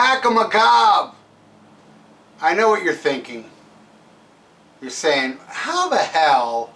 SHMACKEMAGOB. I know what you're thinking. You're saying, how the hell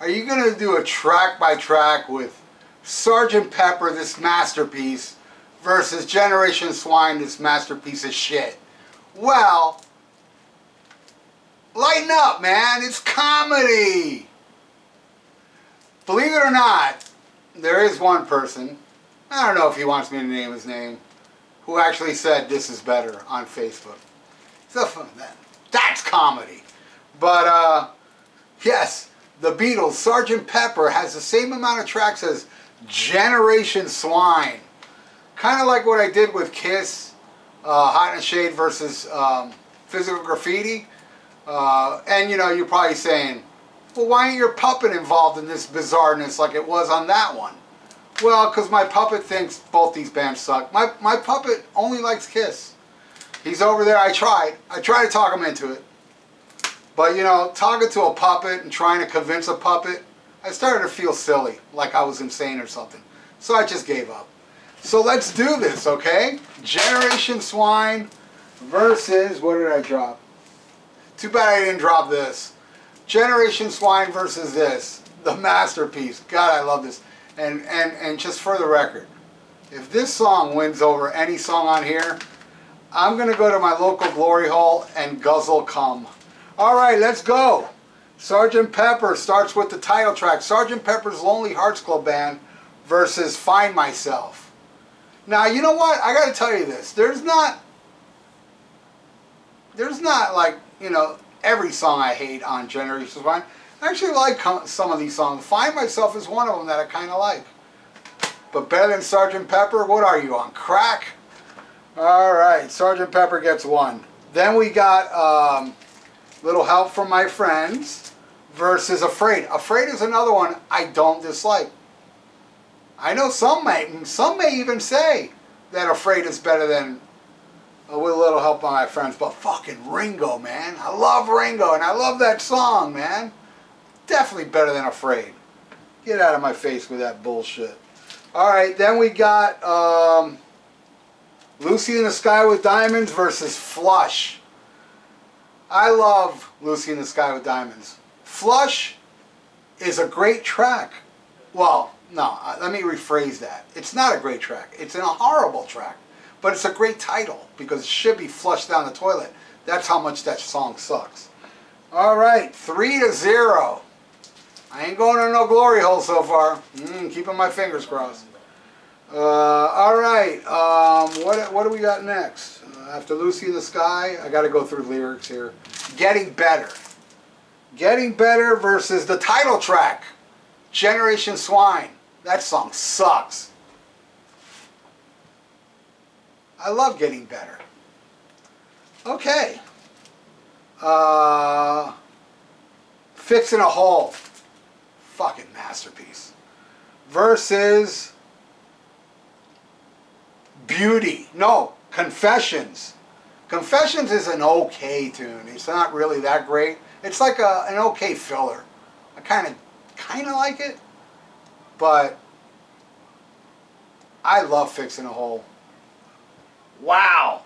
are you going to do a track by track with Sgt. Pepper, this masterpiece, versus Generation Swine, this masterpiece of shit? Well, lighten up, man. It's comedy. Believe it or not, there is one person, I don't know if he wants me to name his name, who actually said this is better on Facebook. So that's comedy. But yes, the Beatles, Sgt. Pepper, has the same amount of tracks as Generation Swine. Kind of like what I did with Kiss, Hot in the Shade versus Physical Graffiti. And you know, you're probably saying, well, why ain't your puppet involved in this bizarreness like it was on that one? Well, because my puppet thinks both these bands suck. My puppet only likes Kiss. He's over there. I tried to talk him into it. But, you know, talking to a puppet and trying to convince a puppet, I started to feel silly, like I was insane or something. So I just gave up. So let's do this, okay? Generation Swine versus, what did I drop? Too bad I didn't drop this. Generation Swine versus this, the masterpiece. God, I love this. And just for the record, if this song wins over any song on here, I'm going to go to my local glory hole and guzzle cum. All right, let's go. Sgt. Pepper starts with the title track, Sgt. Pepper's Lonely Hearts Club Band versus Find Myself. Now, you know what? I got to tell you this. There's not like, you know, every song I hate on Generation Swine. I actually like some of these songs. Find Myself is one of them that I kind of like. But better than Sgt. Pepper? What are you, on crack? All right, Sgt. Pepper gets one. Then we got Little Help from My Friends versus Afraid. Afraid is another one I don't dislike. I know some may even say that Afraid is better than With a Little Help from My Friends. But fucking Ringo, man. I love Ringo, and I love that song, man. Definitely better than Afraid. Get out of my face with that bullshit. Alright, then we got Lucy in the Sky with Diamonds versus Flush. I love Lucy in the Sky with Diamonds. Flush is a great track. Well, no, let me rephrase that. It's not a great track. It's a horrible track. But it's a great title because it should be flushed down the toilet. That's how much that song sucks. Alright, 3-0. I ain't going to no glory hole so far. Keeping my fingers crossed. Alright, what do we got next? After Lucy in the Sky, I got to go through lyrics here. Getting Better. Getting Better versus the title track, Generation Swine. That song sucks. I love Getting Better. Okay. Fixing a Hole. Fucking masterpiece. Versus Beauty. No, Confessions. Confessions is an okay tune. It's not really that great. It's like an okay filler. I kind of like it, but I love Fixing a Hole. Wow.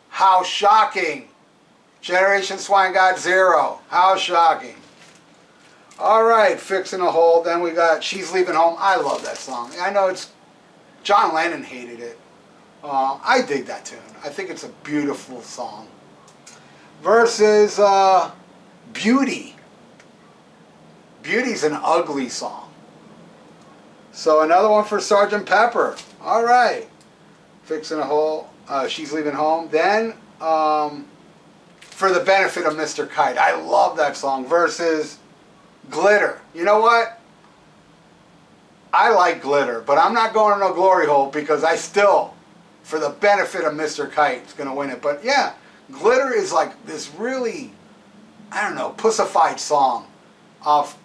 How shocking. Generation Swine got 0. How shocking. Alright, Fixing a Hole. Then we got She's Leaving Home. I love that song. I know it's John Lennon hated it. I dig that tune. I think it's a beautiful song. Versus Beauty. Beauty's an ugly song. So another one for Sgt. Pepper. Alright. Fixing a Hole. She's Leaving Home. Then For the Benefit of Mr. Kite. I love that song. Versus Glitter. You know what? I like Glitter, but I'm not going to no glory hole because I still, For the Benefit of Mr. Kite, is going to win it. But yeah, Glitter is like this really, I don't know, pussified song off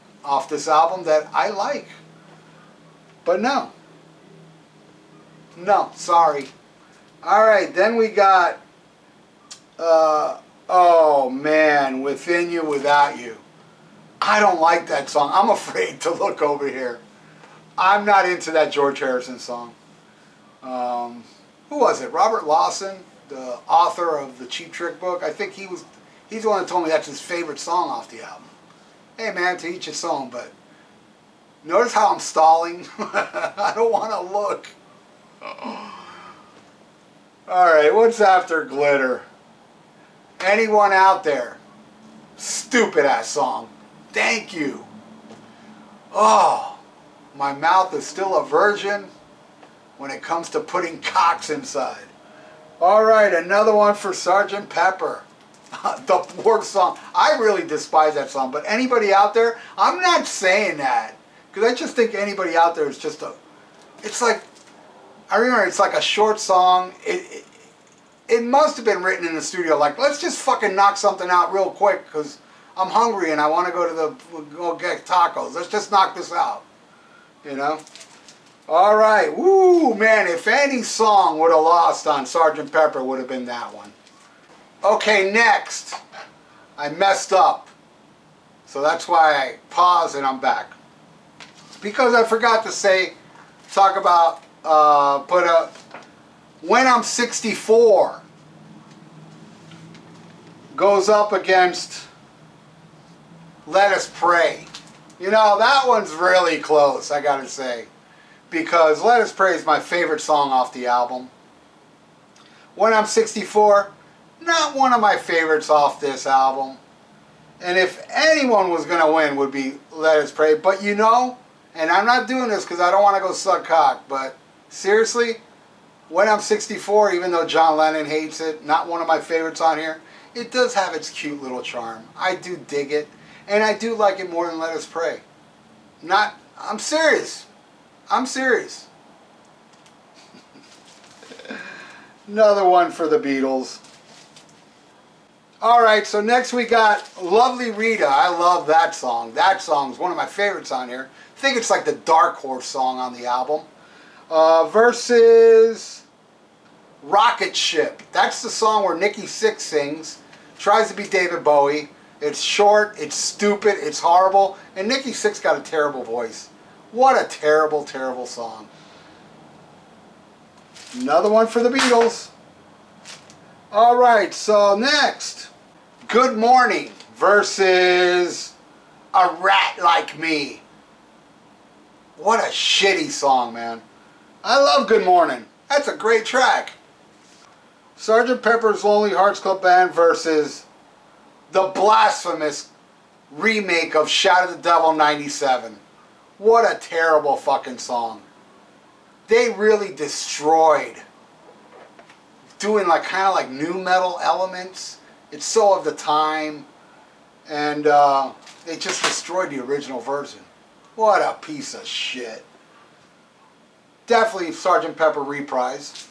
this album that I like. But no. No, sorry. Alright, then we got, oh man, Within You, Without You. I don't like that song. I'm afraid to look over here. I'm not into that George Harrison song. who was it? Robert Lawson, the author of the Cheap Trick book. I think he's the one that told me that's his favorite song off the album. Hey man, to each his own, but notice how I'm stalling? I don't want to look. Alright, what's after Glitter? Anyone out there? Stupid ass song. Thank you. Oh, my mouth is still a virgin when it comes to putting cocks inside. Alright, another one for Sgt. Pepper. The worst song. I really despise that song, but anybody out there, I'm not saying that. Because I just think anybody out there is just it's like, I remember it's like a short song. It must have been written in the studio like, let's just fucking knock something out real quick because I'm hungry and I want to go get tacos. Let's just knock this out. You know? Alright, woo, man, if any song would have lost on Sgt. Pepper, would have been that one. Okay, next. I messed up. So that's why I paused and I'm back. Because I forgot to talk about, put up, When I'm 64 goes up against Let Us Pray. You know, that one's really close, I gotta say. Because Let Us Pray is my favorite song off the album. When I'm 64, not one of my favorites off this album. And if anyone was going to win, would be Let Us Pray. But you know, and I'm not doing this because I don't want to go suck cock, but seriously, When I'm 64, even though John Lennon hates it, not one of my favorites on here, it does have its cute little charm. I do dig it, and I do like it more than Let Us Pray. I'm serious. I'm serious. Another one for the Beatles. Alright, so next we got Lovely Rita. I love that song. That song's one of my favorites on here. I think it's like the dark horse song on the album. Versus Rocket Ship. That's the song where Nikki Sixx sings. Tries to be David Bowie. It's short, it's stupid, it's horrible. And Nikki Sixx got a terrible voice. What a terrible, terrible song. Another one for the Beatles. Alright, so next. Good Morning versus A Rat Like Me. What a shitty song, man. I love Good Morning. That's a great track. Sgt. Pepper's Lonely Hearts Club Band versus the blasphemous remake of Shout at the Devil 97. What a terrible fucking song. They really destroyed doing like kind of like new metal elements. It's so of the time, and they just destroyed the original version. What a piece of shit. Definitely Sgt. Pepper reprise.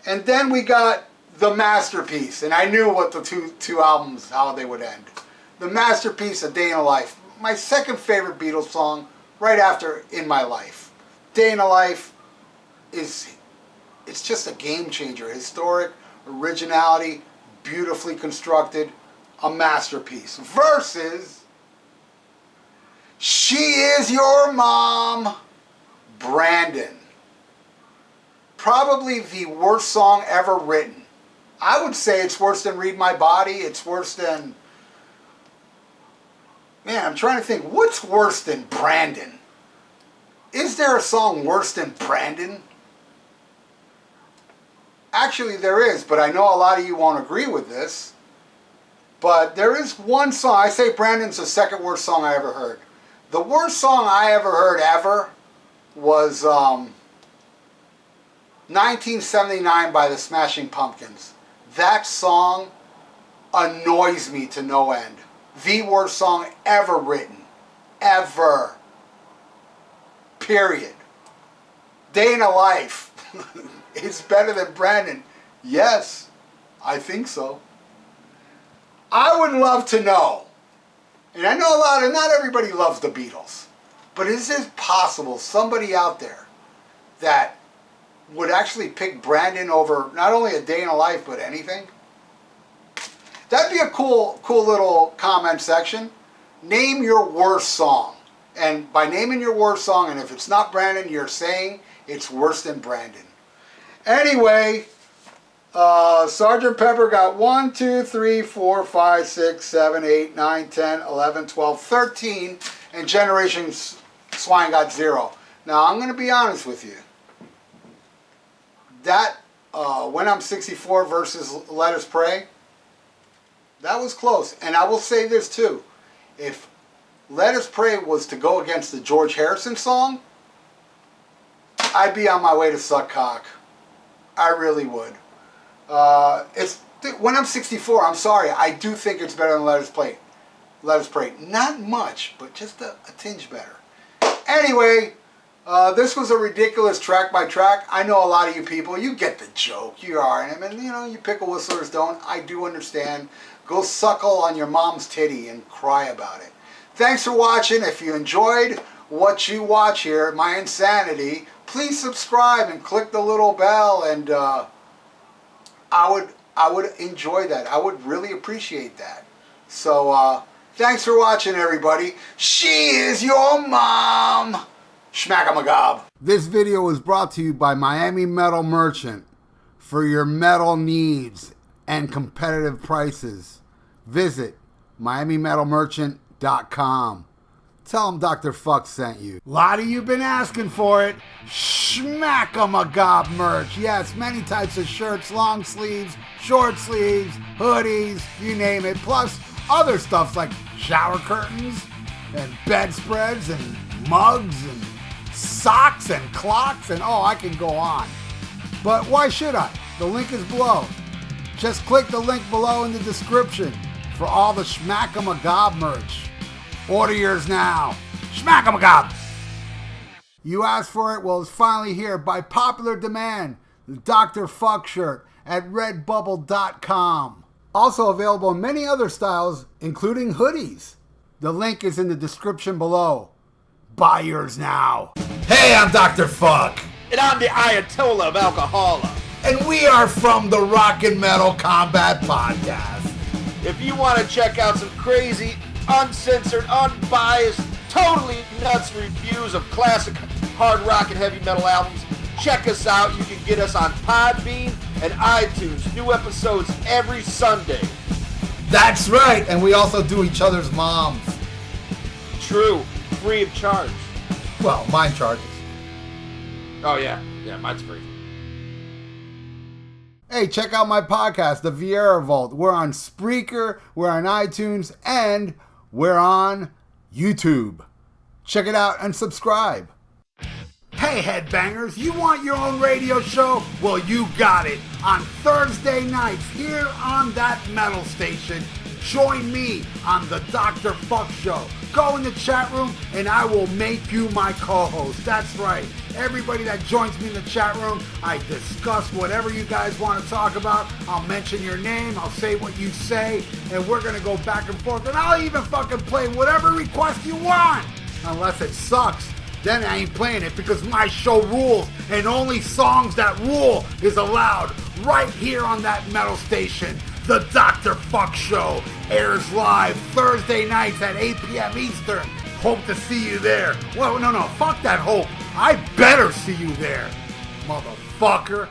And then we got The Masterpiece, and I knew what the two albums, how they would end. The Masterpiece, A Day in a Life. My second favorite Beatles song, right after In My Life. Day in a Life it's just a game changer. Historic, originality, beautifully constructed, a masterpiece. Versus She Is Your Mom, Brandon. Probably the worst song ever written. I would say it's worse than Read My Body. It's worse than... Man, I'm trying to think. What's worse than Brandon? Is there a song worse than Brandon? Actually, there is, but I know a lot of you won't agree with this. But there is one song. I say Brandon's the second worst song I ever heard. The worst song I ever heard ever was 1979 by the Smashing Pumpkins. That song annoys me to no end. The worst song ever written. Ever. Period. Day in a Life is better than Brandon. Yes, I think so. I would love to know, and I know not everybody loves the Beatles, but is it possible somebody out there that would actually pick Brandon over not only A Day in a Life, but anything? That'd be a cool little comment section. Name your worst song. And by naming your worst song, and if it's not Brandon, you're saying it's worse than Brandon. Anyway, Sgt. Pepper got 1, 2, 3, 4, 5, 6, 7, 8, 9, 10, 11, 12, 13, and Generation Swine got 0. Now, I'm going to be honest with you. That, When I'm 64 versus Let Us Pray, that was close. And I will say this too. If Let Us Pray was to go against the George Harrison song, I'd be on my way to suck cock. I really would. When I'm 64, I'm sorry, I do think it's better than Let Us Pray. Let Us Pray. Not much, but just a tinge better. Anyway, this was a ridiculous track by track. I know a lot of you people, you get the joke. You are. I mean, you know, you pickle whistlers don't. I do understand. Go suckle on your mom's titty and cry about it. Thanks for watching. If you enjoyed what you watch here, my insanity, please subscribe and click the little bell, and I would enjoy that. I would really appreciate that. So thanks for watching, everybody. She is your mom. SHMACKEMAGOB. This video was brought to you by Miami Metal Merchant for your metal needs and competitive prices. Visit MiamiMetalMerchant.com. Tell them Dr. FUKK sent you. A lot of you been asking for it. SHMACKEMAGOB merch. Yes, many types of shirts, long sleeves, short sleeves, hoodies, you name it. Plus other stuff like shower curtains and bedspreads and mugs and socks and clocks, and oh, I can go on. But why should I? The link is below. Just click the link below in the description for all the SHMACKEMAGOB merch. Order yours now. SHMACKEMAGOB! You asked for it, well, it's finally here by popular demand. The Dr. FUKK shirt at redbubble.com. Also available in many other styles, including hoodies. The link is in the description below. Buy yours now. Hey, I'm Dr. FUKK. And I'm the Ayatollah of Alcohola. And we are from the Rock and Metal Combat Podcast. If you want to check out some crazy, uncensored, unbiased, totally nuts reviews of classic hard rock and heavy metal albums, check us out. You can get us on Podbean and iTunes. New episodes every Sunday. That's right. And we also do each other's moms. True. Free of charge. Well, mine charges. Oh, yeah. Yeah, mine's free. Hey, check out my podcast, The Vieira Vault. We're on Spreaker, we're on iTunes, and we're on YouTube. Check it out and subscribe. Hey, headbangers, you want your own radio show? Well, you got it. On Thursday nights here on that metal station, join me on the Dr. FUKK Show. Go in the chat room and I will make you my co-host. That's right. Everybody that joins me in the chat room, I discuss whatever you guys want to talk about. I'll mention your name, I'll say what you say, and we're going to go back and forth. And I'll even fucking play whatever request you want. Unless it sucks, then I ain't playing it, because my show rules, and only songs that rule is allowed right here on that metal station. The Dr. FUKK Show airs live Thursday nights at 8 p.m. Eastern. Hope to see you there. Well, no, fuck that hope. I better see you there, motherfucker.